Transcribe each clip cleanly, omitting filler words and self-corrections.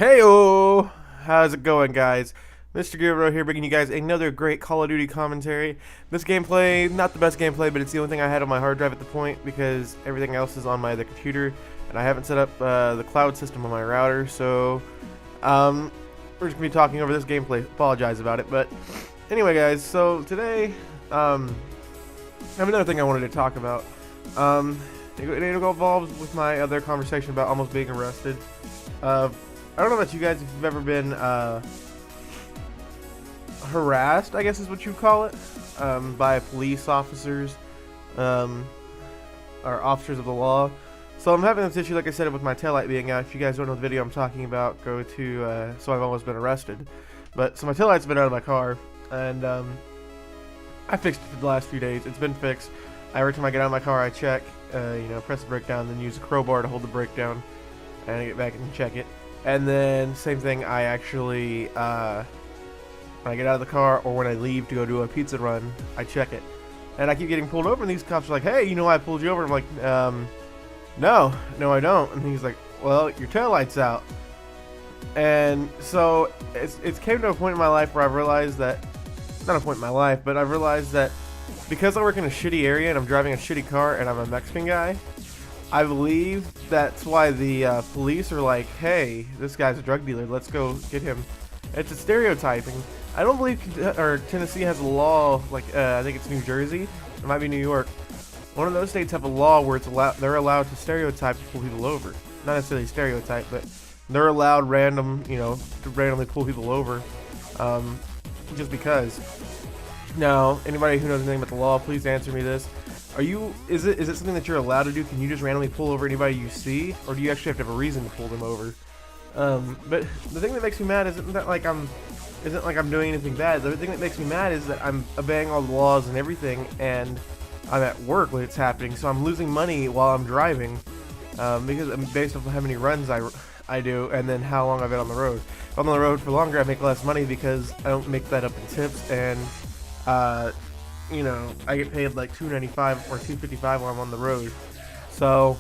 Heyo! How's it going, guys? Mr. Giroro here, bringing you guys another great Call of Duty commentary. This gameplay, not the best gameplay, but it's the only thing I had on my hard drive at the point because everything else is on my other computer, and I haven't set up the cloud system on my router, so we're just gonna be talking over this gameplay. Apologize about it, but anyway, guys. So today, I have another thing I wanted to talk about. It involves with my other conversation about almost being arrested. I don't know about you guys if you've ever been harassed, I guess is what you call it, by police officers or officers of the law. So I'm having this issue, like I said, with my taillight being out. If you guys don't know the video I'm talking about, go to So I've Almost Been Arrested. But so my taillight's been out of my car, and I fixed it for the last few days. It's been fixed. Every time I get out of my car, I check, press the brake down, then use a crowbar to hold the brake down, and I get back and check it. And then same thing, I actually when I get out of the car or when I leave to go do a pizza run, I check it. And I keep getting pulled over, and these cops are like, "Hey, you know why I pulled you over?" I'm like, no, I don't." And he's like, "Well, your taillight's out." And so it's came to a point in my life where I've realized that, not a point in my life, but I've realized that because I work in a shitty area and I'm driving a shitty car and I'm a Mexican guy, I believe that's why the police are like, "Hey, this guy's a drug dealer, let's go get him." It's a stereotyping. I don't believe Tennessee has a law, like I think it's New Jersey, it might be New York. One of those states have a law where they're allowed to stereotype and pull people over. Not necessarily stereotype, but they're allowed to randomly pull people over, just because. Now, anybody who knows anything about the law, please answer me this. Is it something that you're allowed to do? Can you just randomly pull over anybody you see, or do you actually have to have a reason to pull them over? But the thing that makes me mad isn't like I'm doing anything bad. The thing that makes me mad is that I'm obeying all the laws and everything, and I'm at work when it's happening, so I'm losing money while I'm driving, because I'm based off of how many runs I do, and then how long I've been on the road. If I'm on the road for longer, I make less money because I don't make that up in tips, and I get paid like $2.95 or $2.55 while I'm on the road. So,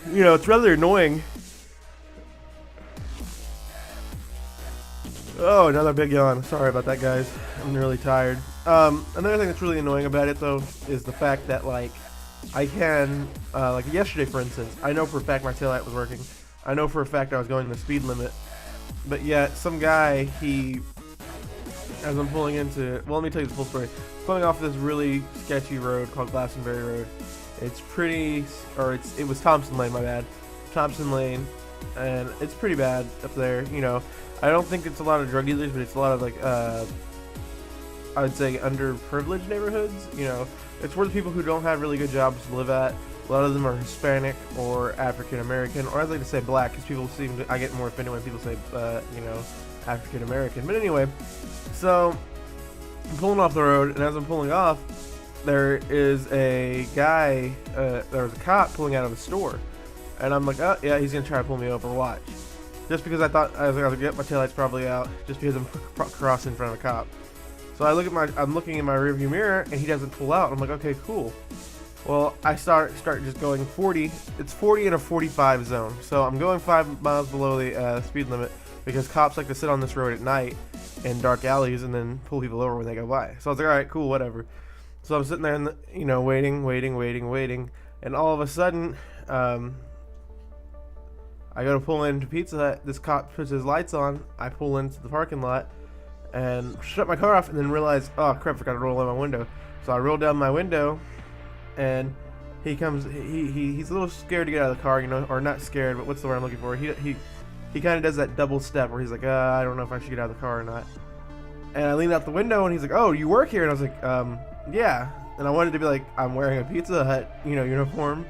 it's rather annoying. Oh, another big yawn. Sorry about that, guys. I'm really tired. Another thing that's really annoying about it, though, is the fact that, I can, like yesterday, for instance, I know for a fact my taillight was working. I know for a fact I was going the speed limit. But yet, some guy, as I'm pulling into, well, let me tell you the full story. Pulling off this really sketchy road called Glastonbury Road. It was Thompson Lane, my bad. Thompson Lane, and it's pretty bad up there. I don't think it's a lot of drug dealers, but it's a lot of I would say underprivileged neighborhoods. It's where the people who don't have really good jobs to live at. A lot of them are Hispanic or African American, or I'd like to say black, because I get more offended when people say, African American. But anyway, so I'm pulling off the road, and as I'm pulling off, there is a guy, there was a cop pulling out of a store, and I'm like, "Oh yeah, he's gonna try to pull me over. Watch." Just because I thought I was like, "Get my taillight's probably out," just because I'm crossing in front of a cop. So I'm looking in my rearview mirror, and he doesn't pull out. I'm like, "Okay, cool." Well, I start just going 40. It's 40 in a 45 zone, so I'm going 5 miles below the speed limit because cops like to sit on this road at night in dark alleys and then pull people over when they go by. So I was like, "All right, cool, whatever." So I'm sitting there and waiting, and all of a sudden, I go to pull into Pizza Hut. This cop puts his lights on. I pull into the parking lot and shut my car off, and then realize, oh crap, I forgot to roll down my window. So I roll down my window, and he comes. He's a little scared to get out of the car, or not scared, but what's the word I'm looking for? He kind of does that double step where he's like, "I don't know if I should get out of the car or not." And I leaned out the window, and he's like, "Oh, you work here?" And I was like, "Yeah." And I wanted to be like, "I'm wearing a Pizza Hut, uniform."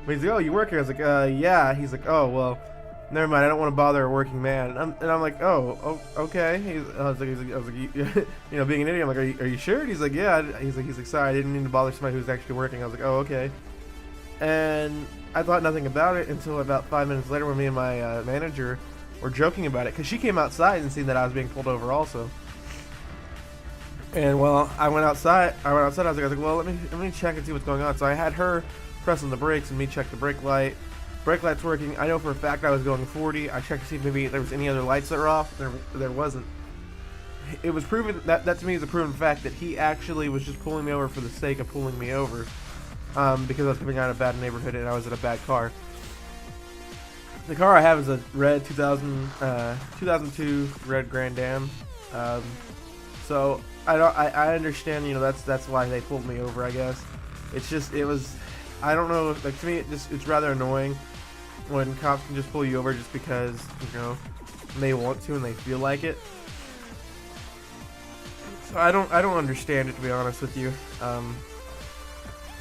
But he's like, "Oh, you work here?" I was like, "Yeah." He's like, "Oh, well, never mind. I don't want to bother a working man." And I'm like, "Oh, okay." I was like, being an idiot. I'm like, "Are you sure?" And he's like, "Yeah." He's like, "Sorry, I didn't mean to bother somebody who's actually working." I was like, "Oh, okay." And I thought nothing about it until about 5 minutes later, when me and my manager were joking about it, because she came outside and seen that I was being pulled over also. And I went outside. I was like, "Well, let me check and see what's going on." So I had her pressing the brakes and me check the brake light, Brake light's working. I know for a fact I was going 40. I checked to see if maybe there was any other lights that were off. There wasn't. It was proven that to me is a proven fact that he actually was just pulling me over for the sake of pulling me over, because I was coming out of a bad neighborhood and I was in a bad car. The car I have is a red 2002 red Grand Am. So I understand, you know, that's why they pulled me over, I guess. It's just, I don't know, like, to me it's rather annoying when cops can just pull you over just because, you know, they want to and they feel like it. So I don't understand it, to be honest with you.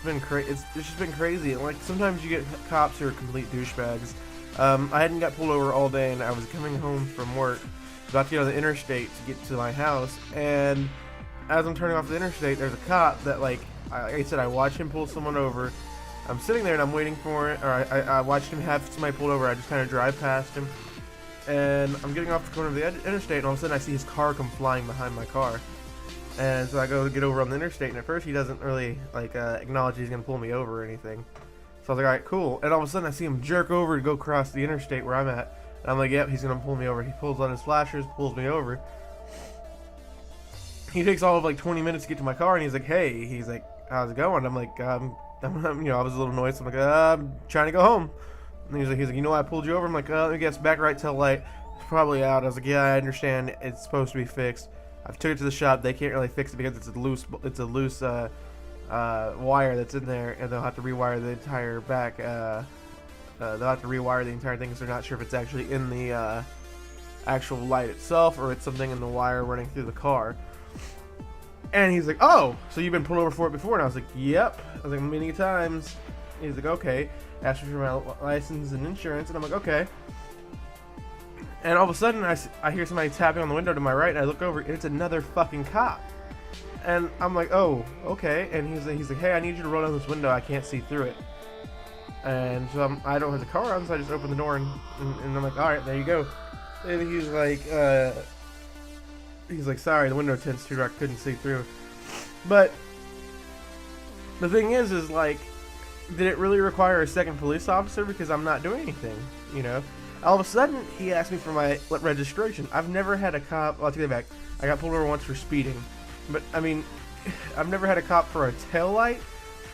It's just been crazy. Like, sometimes you get cops who are complete douchebags. I hadn't got pulled over all day, and I was coming home from work, about to get on the interstate to get to my house, and as I'm turning off the interstate, there's a cop that, like I said, I watched him pull someone over. I'm sitting there and I'm waiting for it, or I watched him have somebody pulled over. I just kind of drive past him, and I'm getting off the corner of the interstate, and all of a sudden I see his car come flying behind my car. And so I go to get over on the interstate, and at first he doesn't really, like, acknowledge he's going to pull me over or anything. So I was like, alright, cool. And all of a sudden I see him jerk over to go across the interstate where I'm at. And I'm like, yep, he's going to pull me over. He pulls on his flashers, pulls me over. He takes all of like 20 minutes to get to my car, and he's like, hey, he's like, how's it going? I'm like, you know, I was a little annoyed, so I'm like, I'm trying to go home. And he's like, you know why I pulled you over? I'm like, let me guess, back right tail light. It's probably out. I was like, yeah, I understand. It's supposed to be fixed. I've took it to the shop. They can't really fix it because it's a loose wire that's in there, and they'll have to rewire the entire back. They'll have to rewire the entire thing because they're not sure if it's actually in the actual light itself or it's something in the wire running through the car. And he's like, oh, so you've been pulled over for it before? And I was like, yep. I was like, many times. He's like, okay. Asked me for my license and insurance, and I'm like, okay. And all of a sudden, I hear somebody tapping on the window to my right, and I look over, and it's another fucking cop. And I'm like, oh, okay. And he's like, hey, I need you to roll down this window. I can't see through it. And so I don't have the car on, so I just open the door, and I'm like, all right, there you go. And he's like, sorry, the window tints too dark, couldn't see through. But the thing is like, did it really require a second police officer? Because I'm not doing anything, you know? All of a sudden, he asked me for my registration. I've never had a cop, well, I'll take that back. I got pulled over once for speeding. But, I mean, I've never had a cop for a taillight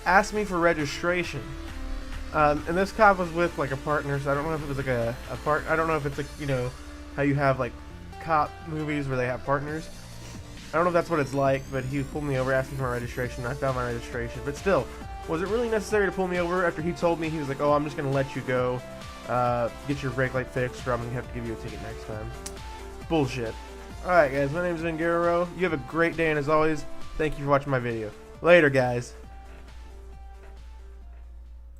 ask me for registration. And this cop was with, like, a partner, so I don't know if it was, like, I don't know if it's, like, you know, how you have, like, cop movies where they have partners. I don't know if that's what it's like, but he pulled me over, asked me for my registration. I found my registration. But still, was it really necessary to pull me over after he told me, he was like, oh, I'm just going to let you go. Get your brake light fixed, or I'm going to have to give you a ticket next time. Bullshit. Alright guys, my name is Giroro. You have a great day, and as always, thank you for watching my video. Later guys.